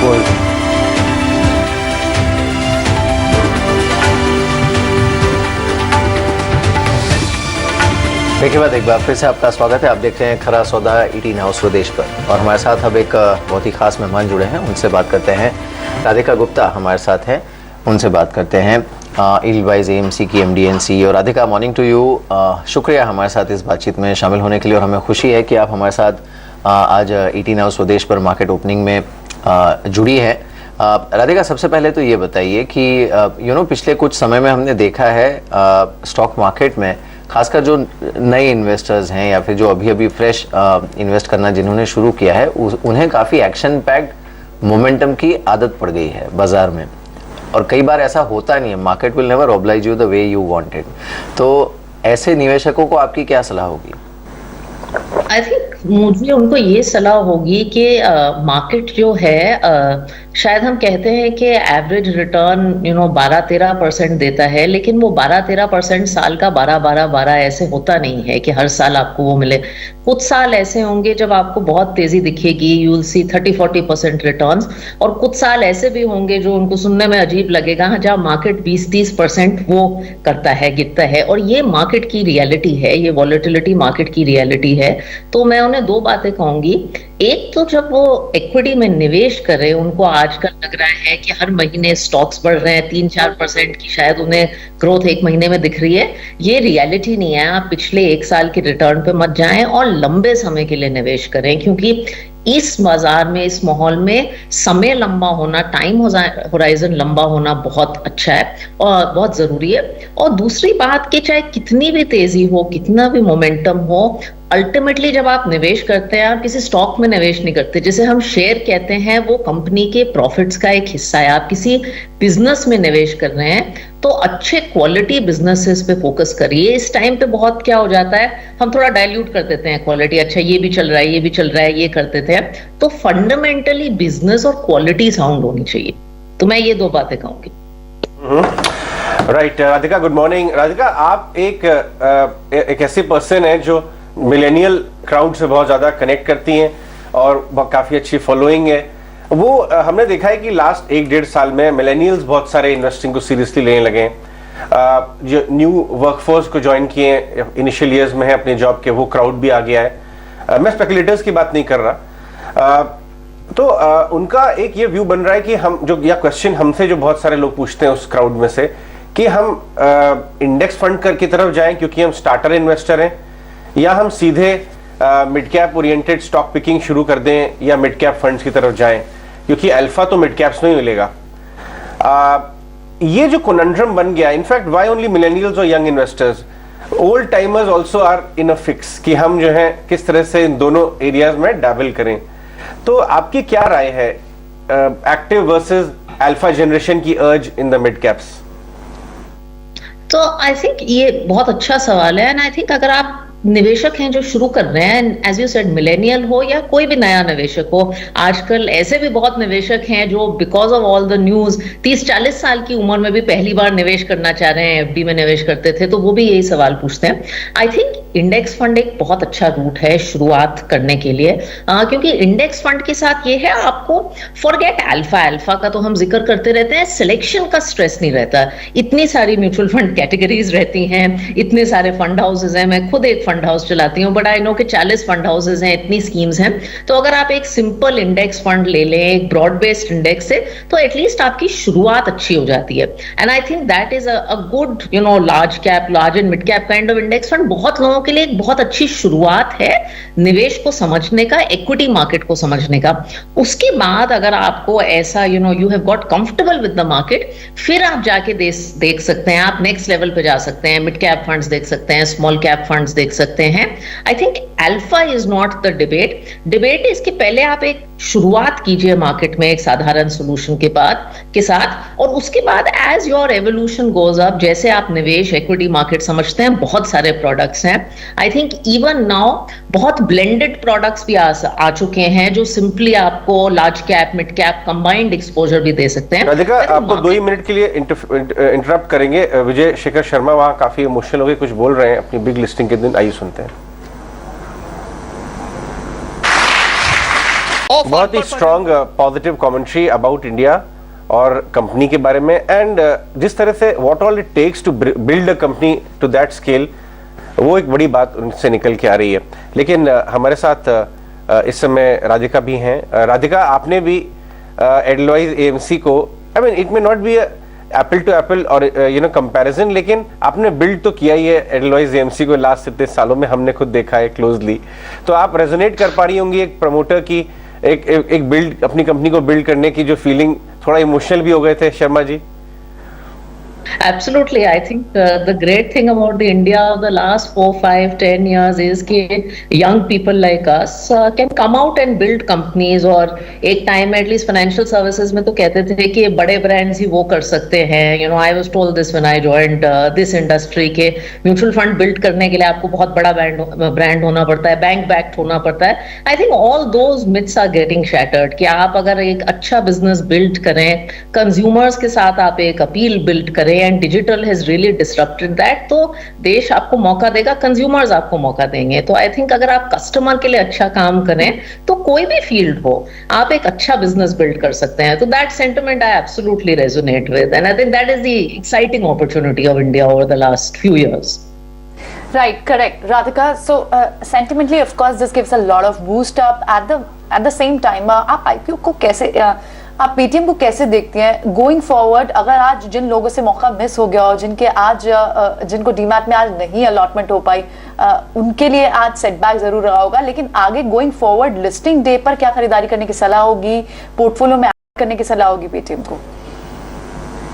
देखिए बात एक बार फिर से आपका स्वागत है। आप देख रहे हैं खरा सौदा 18 हाउस स्वदेश पर, और हमारे साथ अब एक बहुत ही खास मेहमान जुड़े हैं, उनसे बात करते हैं। राधिका गुप्ता हमारे साथ हैं, उनसे बात करते हैं। इलवाइज एएमसी की MD and CEO Radhika, morning to you. शुक्रिया हमारे साथ इस बातचीत में शामिल होने के लिए, और हमें खुशी है कि आप हमारे साथ आज 18 हाउस स्वदेश पर मार्केट ओपनिंग में जुड़ी है। राधिका, सबसे पहले तो ये बताइए कि पिछले कुछ समय में हमने देखा है स्टॉक मार्केट में, खासकर जो नए इन्वेस्टर्स हैं या फिर जो अभी अभी फ्रेश इन्वेस्ट करना जिन्होंने शुरू किया है, उन्हें काफ़ी एक्शन पैक्ड मोमेंटम की आदत पड़ गई है बाजार में, और कई बार ऐसा होता नहीं है। Market will never oblige you the way you wanted. तो ऐसे निवेशकों को आपकी क्या सलाह होगी? आई थिंक मुझे उनको ये सलाह होगी कि मार्केट जो है शायद हम कहते हैं कि एवरेज रिटर्न 12-13% देता है, लेकिन वो 12-13% साल का 12-12-12 ऐसे होता नहीं है कि हर साल आपको वो मिले। कुछ साल ऐसे होंगे जब आपको बहुत तेजी दिखेगी, यू विल सी 30-40% रिटर्न्स, और कुछ साल ऐसे भी होंगे जो उनको सुनने में अजीब लगेगा जहाँ मार्केट 20-30% वो करता है, गिरता है। और ये मार्केट की रियलिटी है, ये वॉलेटिलिटी मार्केट की रियलिटी है। तो मैं उन्हें दो बातें कहूंगी। एक तो जब वो इक्विटी में निवेश करें, उनको आजकल लग रहा है कि हर महीने स्टॉक्स बढ़ रहे हैं 3-4% की, शायद उन्हें ग्रोथ एक महीने में दिख रही है। ये रियलिटी नहीं है। आप पिछले एक साल के रिटर्न पे मत जाएं और लंबे समय के लिए निवेश करें, क्योंकि इस बाजार में, इस माहौल में समय लंबा होना, टाइम होराइजन लंबा होना बहुत अच्छा है और बहुत जरूरी है। और दूसरी बात कि चाहे कितनी भी तेजी हो, कितना भी मोमेंटम हो, अल्टीमेटली जब आप निवेश करते हैं, आप किसी स्टॉक में निवेश नहीं करते। जैसे हम शेयर कहते हैं, वो कंपनी के प्रॉफिट्स का एक हिस्सा है। आप किसी बिजनेस में निवेश कर रहे हैं तो अच्छे क्वालिटी बिजनेसेस पे फोकस करिए। इस टाइम पे बहुत क्या हो जाता है, हम थोड़ा डाइल्यूट कर देते हैं क्वालिटी। अच्छा ये भी चल रहा है, ये भी चल रहा है, ये करते थे। तो फंडामेंटली बिजनेस और क्वालिटी साउंड होनी चाहिए। तो मैं ये दो बातें कहूंगी। Right Radhika, good morning. Radhika, आप एक ऐसी पर्सन है जो मिलेनियल क्राउड से बहुत ज्यादा कनेक्ट करती हैं और काफी अच्छी फॉलोइंग है। वो हमने देखा है कि लास्ट 1-1.5 साल में मिलेनियल्स बहुत सारे इन्वेस्टिंग को सीरियसली लेने लगे हैं। जो न्यू वर्कफोर्स को ज्वाइन किए इनिशियल ईयर्स में है अपने जॉब के, वो क्राउड भी आ गया है। मैं स्पेकुलेटर्स की बात नहीं कर रहा। तो उनका एक ये व्यू बन रहा है कि हम जो, या क्वेश्चन हमसे जो बहुत सारे लोग पूछते हैं उस क्राउड में से, कि हम इंडेक्स फंड की तरफ जाएं क्योंकि हम स्टार्टर इन्वेस्टर हैं, या हम सीधे mid cap oriented stock picking शुरू कर दें, या मिड कैप फंड्स की तरफ जाएं क्योंकि अल्फा तो मिड कैप्स में ही मिलेगा। ये जो कॉन्ड्रम बन गया, इनफैक्ट व्हाई ओनली मिलेनियल्स और young investors, old timers also are in a fix, कि हम जो है किस तरह से इन दोनों एरियाज में डैबल करें। तो आपकी क्या राय है एक्टिव वर्सेस अल्फा जनरेशन की अर्ज इन द मिड कैप्स? तो आई थिंक ये बहुत अच्छा सवाल है। एंड आई थिंक अगर आप निवेशक हैं जो शुरू कर रहे हैं, एज यू सेड, मिलेनियल हो या कोई भी नया निवेशक हो, आजकल ऐसे भी बहुत निवेशक हैं जो because of all the news 30-40 साल की उम्र में भी पहली बार निवेश करना चाह रहे हैं, एफडी में निवेश करते थे, तो वो भी यही सवाल पूछते हैं। आई थिंक इंडेक्स फंड एक बहुत अच्छा रूट है शुरुआत करने के लिए, क्योंकि इंडेक्स फंड के साथ ये है, आपको फॉरगेट अल्फा का तो हम जिक्र करते रहते हैं, सिलेक्शन का स्ट्रेस नहीं रहता। इतनी सारी म्यूचुअल फंड कैटेगरीज रहती हैं, इतने सारे फंड हाउसेज हैं। मैं खुद एक फंड हाउस चलाती हूँ, बट आई नो कि 40 फंड हाउसेज हैं, इतनी स्कीम्स हैं। तो अगर आप एक सिंपल इंडेक्स फंड ले लें, एक ब्रॉड बेस्ड इंडेक्स से, तो एटलीस्ट आपकी शुरुआत अच्छी हो जाती है। And I think that is a good large cap, large and mid cap kind of index fund बहुत लोगों के लिए एक बहुत अच्छी शुरुआत है निवेश को समझने का, इक्विटी मार्केट को समझने का। उसके बाद अगर आपको ऐसा you have got comfortable with the market, फिर आप जाके देख सकते हैं, आप नेक्स्ट लेवल पे जा सकते हैं, मिड कैप फंड्स देख सकते हैं, स्मॉल कैप फंड्स देख सकते हैं। I think alpha is not the debate इसके पहले आप एक शुरुआत कीजिए मार्केट में एक साधारण सोल्यूशन के साथ, और उसके बाद as your evolution goes up, जैसे आप निवेश इक्विटी मार्केट समझते हैं, बहुत सारे प्रोडक्ट्स हैं। आई थिंक इवन नाउ बहुत ब्लेंडेड प्रोडक्ट्स भी आ चुके हैं जो सिंपली आपको large cap, mid cap combined exposure भी दे सकते हैं। राधिका, आपको 2 ही मिनट के लिए इंटरप्ट करेंगे। विजय शेखर शर्मा वहां काफी इमोशनल होकर कुछ बोल रहे हैं अपनी बिग लिस्टिंग के दिन, आइए सुनते हैं। बहुत ही strong positive commentary about India और कंपनी के बारे में, एंड जिस तरह से what all it takes to build a company to that scale, वो एक बड़ी बात उनसे निकल के आ रही है। लेकिन हमारे साथ इस समय राधिका भी हैं। राधिका, आपने भी एडलवाइज एएमसी को, I mean it may not be apple to apple और कंपैरिजन, लेकिन आपने बिल्ड तो किया ही है एडलवाइज एएमसी को लास्ट 7 सालों में, हमने खुद देखा है क्लोजली। तो आप रेजोनेट कर पा रही होंगी एक प्रमोटर की एक बिल्ड, अपनी कंपनी को बिल्ड करने की जो फीलिंग, थोड़ा इमोशनल भी हो गए थे Sharma ji? Absolutely. I think the great thing about the India of the last 4, 5, 10 years is that young people like us can come out and build companies. और एक time में at least financial services में तो कहते थे कि बड़े brands ही वो कर सकते हैं. You know, I was told this when I joined this industry के mutual fund build करने के लिए आपको बहुत बड़ा brand होना पड़ता है, bank backed होना पड़ता है. I think all those myths are getting shattered. कि आप अगर एक अच्छा business build करें, consumers के साथ आप एक appeal build करें, and digital has really disrupted that, तो देश आपको मौका देगा, कंज्यूमर्स आपको मौका देंगे. तो आई थिंक अगर आप कस्टमर के लिए अच्छा काम करें तो कोई भी फील्ड हो, आप एक अच्छा बिजनेस बिल्ड कर सकते हैं. तो that sentiment I absolutely resonate with, and I think that is the exciting opportunity of India over the last few years. Right, correct, Radhika. So sentimentally, of course, this gives a lot of boost up. At the same time, आप IPO को कैसे, आप Paytm को कैसे देखते हैं going forward? अगर आज जिन लोगों से मौका मिस हो गया हो, जिनको डीमैट में आज नहीं अलॉटमेंट हो पाई, उनके लिए आज सेटबैक जरूर रहा होगा, लेकिन आगे गोइंग फॉरवर्ड लिस्टिंग डे पर क्या खरीदारी करने की सलाह होगी, पोर्टफोलियो में ऐड करने की सलाह होगी पेटीएम को?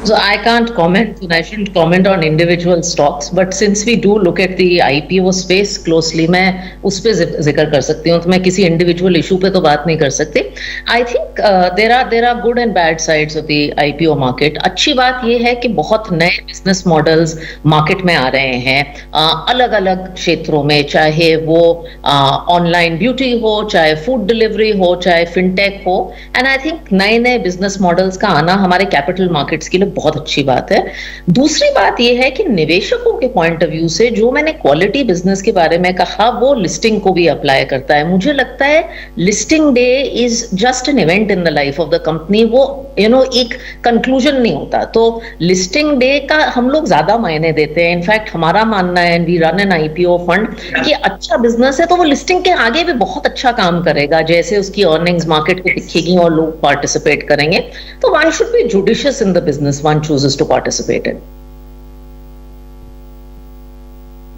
So I can't comment, and I shouldn't comment on individual stocks, but since we do look at the IPO space closely, मैं उस पे जिक्र कर सकती हूँ, तो मैं किसी individual issue पे तो बात नहीं कर सकती. I think there are good and bad sides of the IPO market. अच्छी बात ये है कि बहुत नए business models market में आ रहे हैं, अलग अलग क्षेत्रों में, चाहे वो online beauty हो, चाहे food delivery हो, चाहे fintech हो, and I think नए business models का आना हमारे capital markets के लिए बहुत अच्छी बात है. दूसरी बात यह है कि निवेशकों के पॉइंट ऑफ व्यू से जो मैंने क्वालिटी बिजनेस के बारे में कहा, वो लिस्टिंग को भी अप्लाई करता है. मुझे लगता है listing day is just an event in the life of the company. वो एक कंक्लूजन नहीं होता. तो लिस्टिंग डे का हम लोग ज्यादा मायने देते हैं. इनफैक्ट हमारा मानना है, we run an IPO fund, कि अच्छा बिजनेस है तो वो लिस्टिंग के आगे भी बहुत अच्छा काम करेगा, जैसे उसकी अर्निंग्स मार्केट को दिखेगी और लोग पार्टिसिपेट करेंगे. तो one should be judicious in the business one chooses to participate in.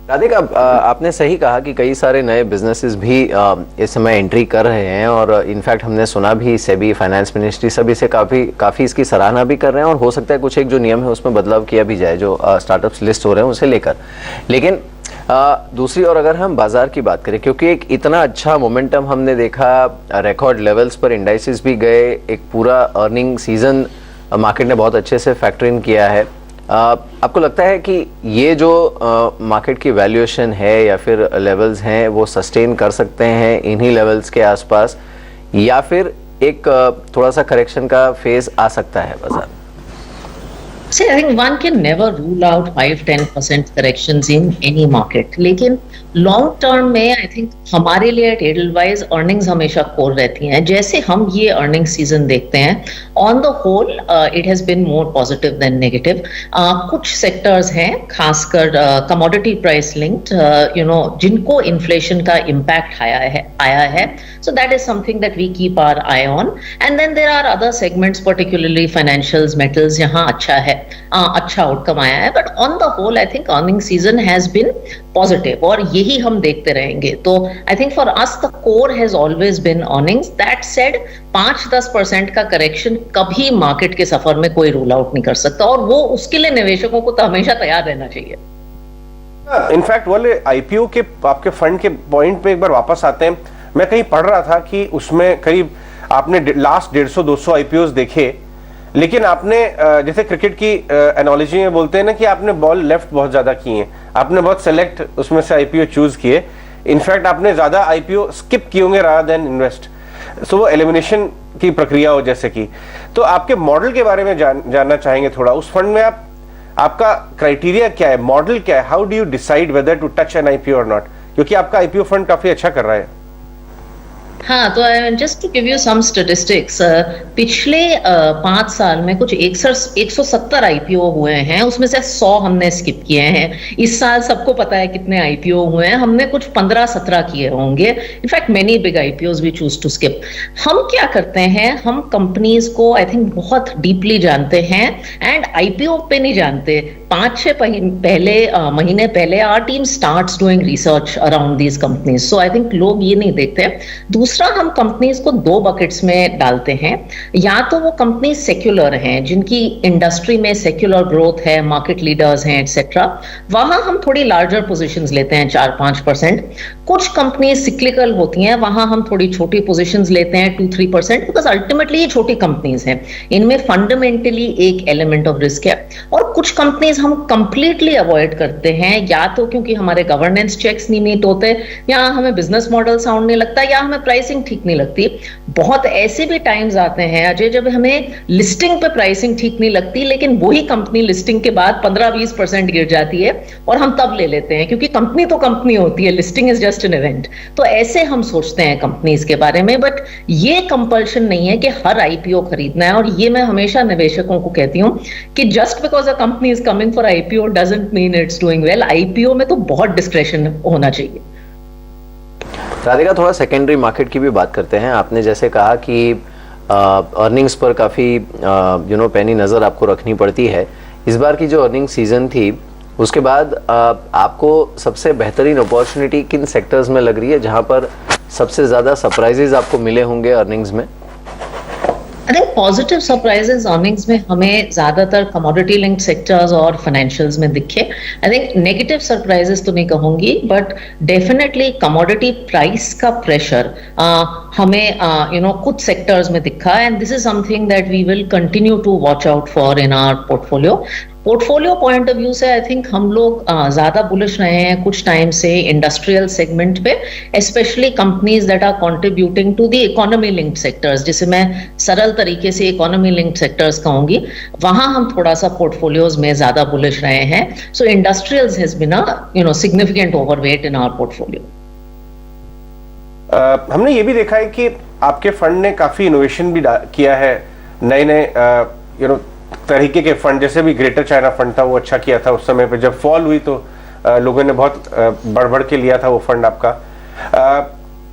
Radhika, आपने सही कहा कि कई सारे नए बिजनेसेस भी इस समय एंट्री कर रहे हैं, और इनफैक्ट हमने सुना भी सेबी, फाइनेंस मिनिस्ट्री सभी से काफ़ी इसकी सराहना भी कर रहे हैं, और हो सकता है कुछ एक जो नियम है उसमें बदलाव किया भी जाए, जो स्टार्टअप्स लिस्ट हो रहे हैं उसे लेकर. लेकिन दूसरी ओर अगर हम बाजार की बात करें, क्योंकि एक इतना अच्छा मोमेंटम हमने देखा, रिकॉर्ड लेवल्स पर इंडाइसेस भी गए, एक पूरा अर्निंग सीजन मार्केट ने बहुत अच्छे से फैक्टर इन किया है. आपको लगता है कि ये जो मार्केट की वैल्यूएशन है या फिर लेवल्स हैं वो सस्टेन कर सकते हैं इन्हीं लेवल्स के आसपास, या फिर एक थोड़ा सा करेक्शन का फेज आ सकता है बाजार? See, I think one can never rule out 5-10% corrections in any market. लेकिन लॉन्ग टर्म में आई थिंक हमारे लिए एट एडलवाइज अर्निंग्स हमेशा कोर रहती हैं. जैसे हम ये अर्निंग सीजन देखते हैं, on the whole it has been more positive than negative. कुछ सेक्टर्स हैं, खासकर कमोडिटी प्राइस लिंक्ड, जिनको इन्फ्लेशन का इम्पैक्ट आया है. So that is something that we keep our eye on. And then there are other segments, particularly financials, metals, जहां अच्छा है, अच्छा आउटकम आया है. But on the whole I think earning season has been positive, और यही हम देखते रहेंगे. तो I think for us the core has always been earnings. That said 5-10% का करेक्शन कभी मार्केट के सफर में कोई रूल आउट नहीं कर सकता, और वो उसके लिए निवेशकों को तो हमेशा तैयार रहना चाहिए. इनफैक्ट वाले IPO के आपके फंड के पॉइंट पे एक बार वापस आते हैं. मैं कहीं पढ़ रहा था कि उसमें करीब आपने लास्ट 150-200 IPOs देखे, लेकिन आपने जैसे क्रिकेट की एनालॉजी में बोलते हैं ना कि आपने बॉल लेफ्ट बहुत ज्यादा किए हैं, आपने बहुत सेलेक्ट उसमें से IPO चूज किए. इनफैक्ट आपने ज्यादा IPO स्किप किए होंगे रादर देन इन्वेस्ट. सो वो एलिमिनेशन की प्रक्रिया हो जैसे कि. तो आपके मॉडल के बारे में जानना चाहेंगे थोड़ा. उस फंड में आपका क्राइटेरिया क्या है, मॉडल क्या है, how do you decide whether to touch an IPO और नॉट, क्योंकि आपका IPO फंड काफी अच्छा कर रहा है. हाँ, तो just to give you some statistics, पिछले 5 साल में कुछ 170 आईपीओ हुए हैं, उसमें से 100 हमने स्किप किए हैं। इस साल सबको पता है कितने आईपीओ हुए हैं, हमने कुछ 15-17 किए होंगे। In fact many big IPOs we choose to skip. हम क्या करते हैं, हम कंपनीज को आई थिंक बहुत डीपली जानते हैं एंड आईपीओ पे नहीं जानते। 5-6 महीने पहले our team starts doing research around these companies, so I think लोग ये नहीं देखते। दूसरा, हम कंपनीज को 2 बकेट्स में डालते हैं। या तो वो कंपनी सेक्युलर हैं, जिनकी इंडस्ट्री में सेक्युलर ग्रोथ है, मार्केट लीडर्स हैं एक्सेट्रा, वहां हम थोड़ी लार्जर पोजीशंस लेते हैं, 4-5%। कुछ कंपनी सिक्लिकल होती हैं, वहां हम थोड़ी छोटी पोजीशंस लेते हैं, 2-3%, बिकॉज अल्टीमेटली ये छोटी कंपनीज हैं, इनमें फंडामेंटली एक एलिमेंट ऑफ रिस्क है। और कुछ कंपनीज हम कंप्लीटली अवॉइड करते हैं, या तो क्योंकि हमारे गवर्नेंस चेक्स नहीं मीट होते, या हमें बिजनेस मॉडल साउंड नहीं लगता, या हमें प्राइसिंग ठीक नहीं लगती। बहुत ऐसे भी टाइम्स आते हैं अजय, जब हमें लिस्टिंग पे प्राइसिंग ठीक नहीं लगती, लेकिन वही कंपनी लिस्टिंग के बाद 15-20% गिर जाती है और हम तब ले लेते हैं, क्योंकि कंपनी तो कंपनी होती है, listing is just an event. तो ऐसे हम सोचते हैं कंपनीज के बारे में, बट ये कंपल्शन नहीं है कि हर आईपीओ खरीदना है। और ये मैं हमेशा निवेशकों को कहती हूं कि just because a company is coming for IPO doesn't mean it's doing well. IPO में तो बहुत डिस्क्रेशन होना चाहिए। राधिका, थोड़ा सेकेंडरी मार्केट की भी बात करते हैं। आपने जैसे कहा कि अर्निंग्स पर काफ़ी पैनी नज़र आपको रखनी पड़ती है। इस बार की जो अर्निंग सीजन थी, उसके बाद आपको सबसे बेहतरीन अपॉर्चुनिटी किन सेक्टर्स में लग रही है, जहां पर सबसे ज़्यादा सरप्राइजेज आपको मिले होंगे अर्निंग्स में? I think positive surprises earnings में हमें ज्यादातर कमोडिटी लिंक्ड सेक्टर्स और फाइनेंशियल्स में दिखे। आई थिंक नेगेटिव सरप्राइजेस तो नहीं कहूंगी, बट डेफिनेटली कमोडिटी प्राइस का प्रेशर हमें कुछ सेक्टर्स में दिखा, and this is something that we will continue to watch out for in our portfolio point of view से। आई थिंक हम लोग ज्यादा बुलिश रहे हैं कुछ टाइम से इंडस्ट्रियल सेगमेंट पे, especially companies that are contributing to the economy linked sectors, जिसे मैं सरल तरीके से इकोनॉमी लिंक्ड सेक्टर्स कहूंगी। वहां हम थोड़ा सा पोर्टफोलियोज में ज्यादा बुलिश रहे हैं। So industrials has been a significant overweight in our portfolio. हमने ये भी देखा है कि आपके फंड ने काफी इनोवेशन भी किया है, नए नए तरीके के फंड, जैसे भी ग्रेटर चाइना फंड था वो अच्छा किया था उस समय पे। जब फॉल हुई तो लोगों ने बहुत बढ़ बढ़ के लिया था वो फंड आपका।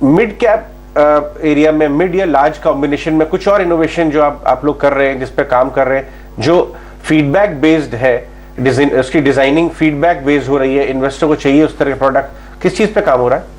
मिड कैप एरिया में, मिड या लार्ज कॉम्बिनेशन में कुछ और इनोवेशन जो आप लोग कर रहे हैं, जिस पे काम कर रहे हैं, जो फीडबैक बेस्ड है, उसकी डिजाइनिंग फीडबैक बेस्ड हो रही है, इन्वेस्टर को चाहिए उस तरह के प्रोडक्ट, किस चीज पे काम हो रहा है?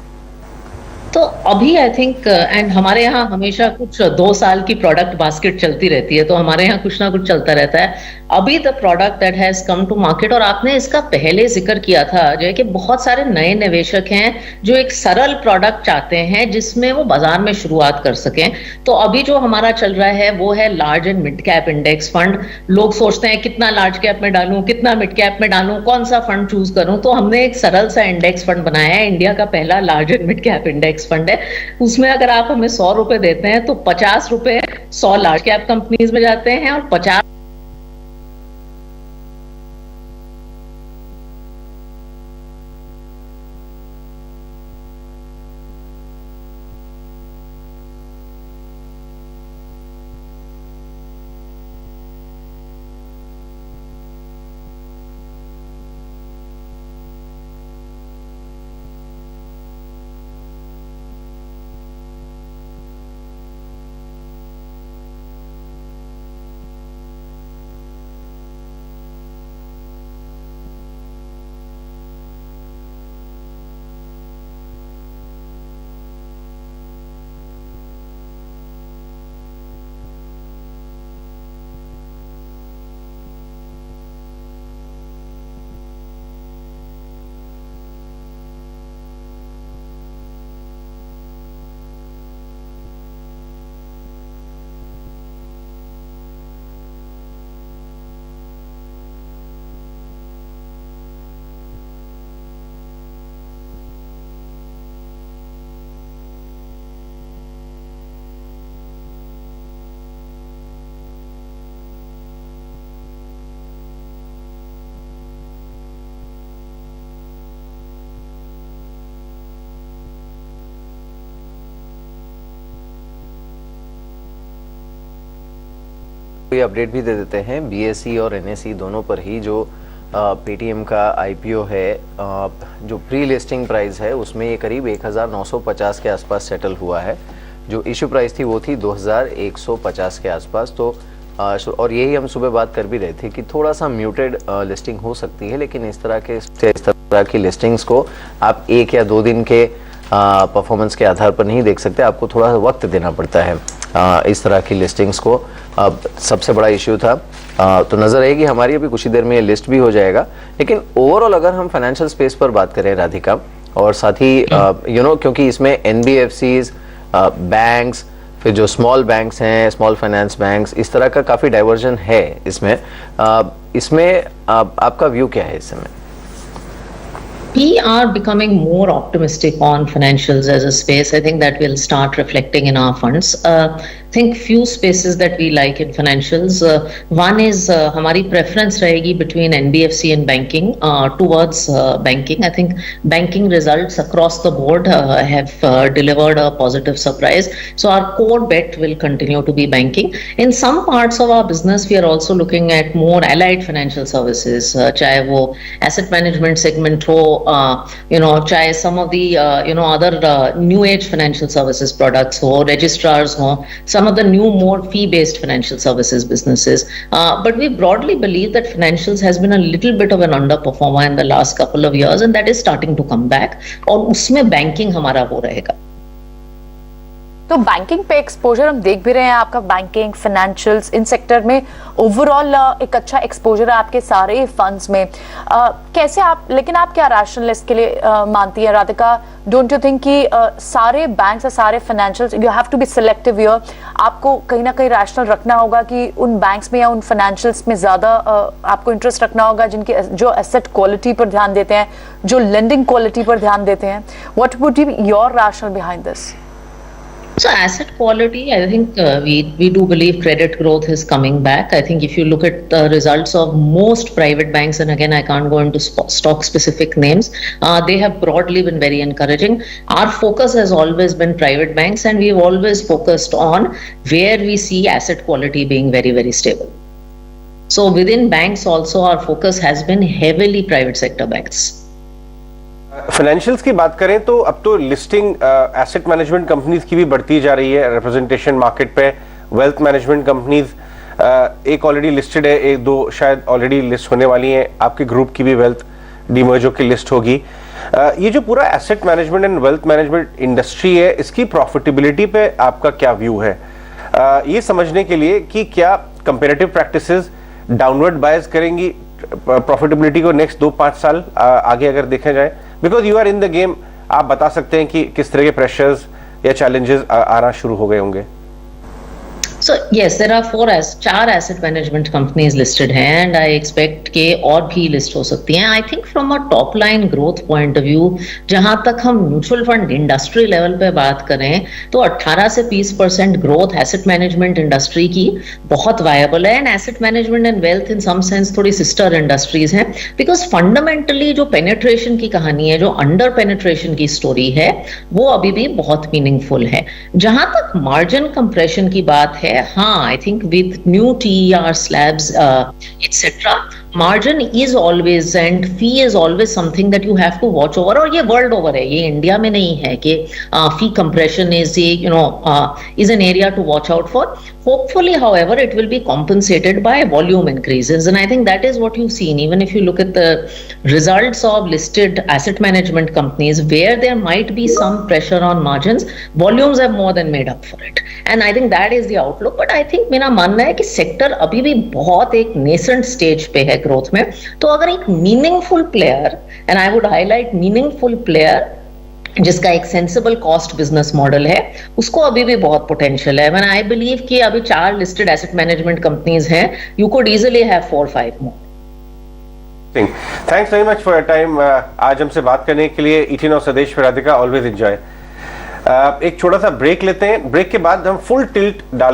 तो अभी आई थिंक एंड हमारे यहाँ हमेशा कुछ 2 साल की प्रोडक्ट बास्केट चलती रहती है, तो हमारे यहाँ कुछ ना कुछ चलता रहता है। अभी the product that has come to market, और आपने इसका पहले जिक्र किया था जो है कि बहुत सारे नए निवेशक हैं जो एक सरल प्रोडक्ट चाहते हैं जिसमें वो बाजार में शुरुआत कर सकें। तो अभी जो हमारा चल रहा है वो है large and mid cap index fund. लोग सोचते हैं कितना लार्ज कैप में डालूं, कितना मिड कैप में डालूं, कौन सा फंड चूज करूं, तो हमने एक सरल सा इंडेक्स फंड बनाया है। इंडिया का पहला large and mid cap index fund है। उसमें अगर आप हमें 100 रुपए देते हैं तो 50 रुपए 100 लार्ज कैप कंपनीज में जाते हैं और 50 ये अपडेट भी दे देते हैं, बीएसई और एनएसई दोनों पर ही जो पेटीएम का आईपीओ है, जो प्री लिस्टिंग प्राइस है उसमें ये करीब 1950 के आसपास सेटल हुआ है। जो इशू प्राइस थी वो थी 2150 के आसपास। तो और यही हम सुबह बात कर भी रहे थे कि थोड़ा सा म्यूटेड लिस्टिंग हो सकती है, लेकिन इस तरह की लिस्टिंग्स को आप 1 या 2 दिन के परफॉर्मेंस के आधार पर नहीं देख सकते, आपको थोड़ा वक्त देना पड़ता है इस तरह की लिस्टिंग्स को। अब सबसे बड़ा इश्यू था, तो नज़र रहेगी हमारी, अभी कुछ ही देर में ये लिस्ट भी हो जाएगा। लेकिन ओवरऑल अगर हम फाइनेंशियल स्पेस पर बात करें राधिका, और साथ ही क्योंकि इसमें एनबीएफसीज, बैंक्स, फिर जो स्मॉल बैंक्स हैं, स्मॉल फाइनेंस बैंक्स, इस तरह का काफ़ी डाइवर्जन है इसमें। आपका व्यू क्या है इस समय? We are becoming more optimistic on financials as a space. I think that will start reflecting in our funds. I think few spaces that we like in financials. One is हमारी preference रहेगी between NBFC and banking towards banking. I think banking results across the board have delivered a positive surprise. So our core bet will continue to be banking. In some parts of our business, we are also looking at more allied financial services. चाहे वो asset management segment हो, चाहे some of the other new age financial services products हो, registrars हो, some of the new more fee-based financial services businesses. But we broadly believe that financials has been a little bit of an underperformer in the last couple of years, and that is starting to come back. और उसमें banking हमारा वो रहेगा। तो banking पे exposure हम देख भी रहे हैं, आपका बैंकिंग, फाइनेंशियल्स, इन सेक्टर में ओवरऑल एक अच्छा एक्सपोजर है आपके सारे फंड्स में। कैसे आप, लेकिन आप क्या रैशनलिस्ट के लिए मानती है राधिका? डोंट यू थिंक कि सारे बैंक्स और सारे financials, you have to be selective here, आपको कहीं ना कहीं रैशनल रखना होगा कि उन बैंक्स में या उन फाइनेंशियल्स में ज्यादा आपको इंटरेस्ट रखना होगा जिनके जो एसेट क्वालिटी पर ध्यान देते हैं, जो लेंडिंग क्वालिटी पर ध्यान देते हैं? What would be your rational behind this? So asset quality, I think we do believe credit growth is coming back. I think if you look at the results of most private banks, and again I can't go into stock specific names, they have broadly been very encouraging. Our focus has always been private banks, and we've always focused on where we see asset quality being very, very stable. So within banks also our focus has been heavily private sector banks. Financials की बात करें तो अब तो listing asset management companies की भी बढ़ती जा रही है रिप्रेजेंटेशन मार्केट पे। वेल्थ मैनेजमेंट कंपनीज एक ऑलरेडी लिस्टेड है, एक दो शायद ऑलरेडी लिस्ट होने वाली हैं। आपके ग्रुप की भी वेल्थ डीमर्जो की लिस्ट होगी। ये जो पूरा asset management and wealth management industry है, इसकी प्रॉफिटेबिलिटी पे आपका क्या व्यू है? ये समझने के लिए कि क्या कंपेरेटिव प्रैक्टिसेस डाउनवर्ड बायस करेंगी प्रॉफिटेबिलिटी को नेक्स्ट 2-5 साल आगे अगर देखा जाए? Because you are in the game, आप बता सकते हैं कि किस तरह के प्रेशर्स या चैलेंजेस आना शुरू हो गए होंगे? So yes, there are 4 asset management companies listed हैं, and I expect के और भी list हो सकती हैं. I think from a top line growth point of view, जहां तक हम म्यूचुअल फंड इंडस्ट्री लेवल पे बात करें तो 18 से 20% ग्रोथ एसेट मैनेजमेंट इंडस्ट्री की बहुत वायबल है, and asset management and wealth in some sense थोड़ी सिस्टर इंडस्ट्रीज हैं, बिकॉज फंडामेंटली जो पेनिट्रेशन की कहानी है, जो अंडर पेनिट्रेशन की स्टोरी है, वो अभी भी बहुत मीनिंगफुल है. जहां तक मार्जिन कंप्रेशन की बात है, हाँ, I think with new TER slabs, etc., margin is always and fee is always something that you have to watch over. और ये world over है, ये इंडिया में नहीं है कि fee compression is is an area to watch out for. Hopefully, however, it will be compensated by volume increases, and I think that is what you've seen. Even if you look at the results of listed asset management companies, where there might be some pressure on margins, volumes have more than made up for it, and I think that is the outlook. But I think मेरा मानना है कि sector अभी भी बहुत एक nascent stage पे है ग्रोथ में. तो अगर एक meaningful player, and I would highlight meaningful player, जिसका एक सेंसिबल कॉस्ट बिजनेस मॉडल है, उसको अभी भी बहुत पोटेंशियल है. व्हेन आई बिलीव कि अभी 4 लिस्टेड एसेट मैनेजमेंट कंपनीज हैं, you could easily have 4-5 more. Thanks very much for your time. आज हमसे बात करने के लिए ET Now स्वदेश पे राधिका, ऑलवेज एंजॉय. एक छोटा सा ब्रेक लेते हैं. ब्रेक के बाद हम फुल टिल्ट डाल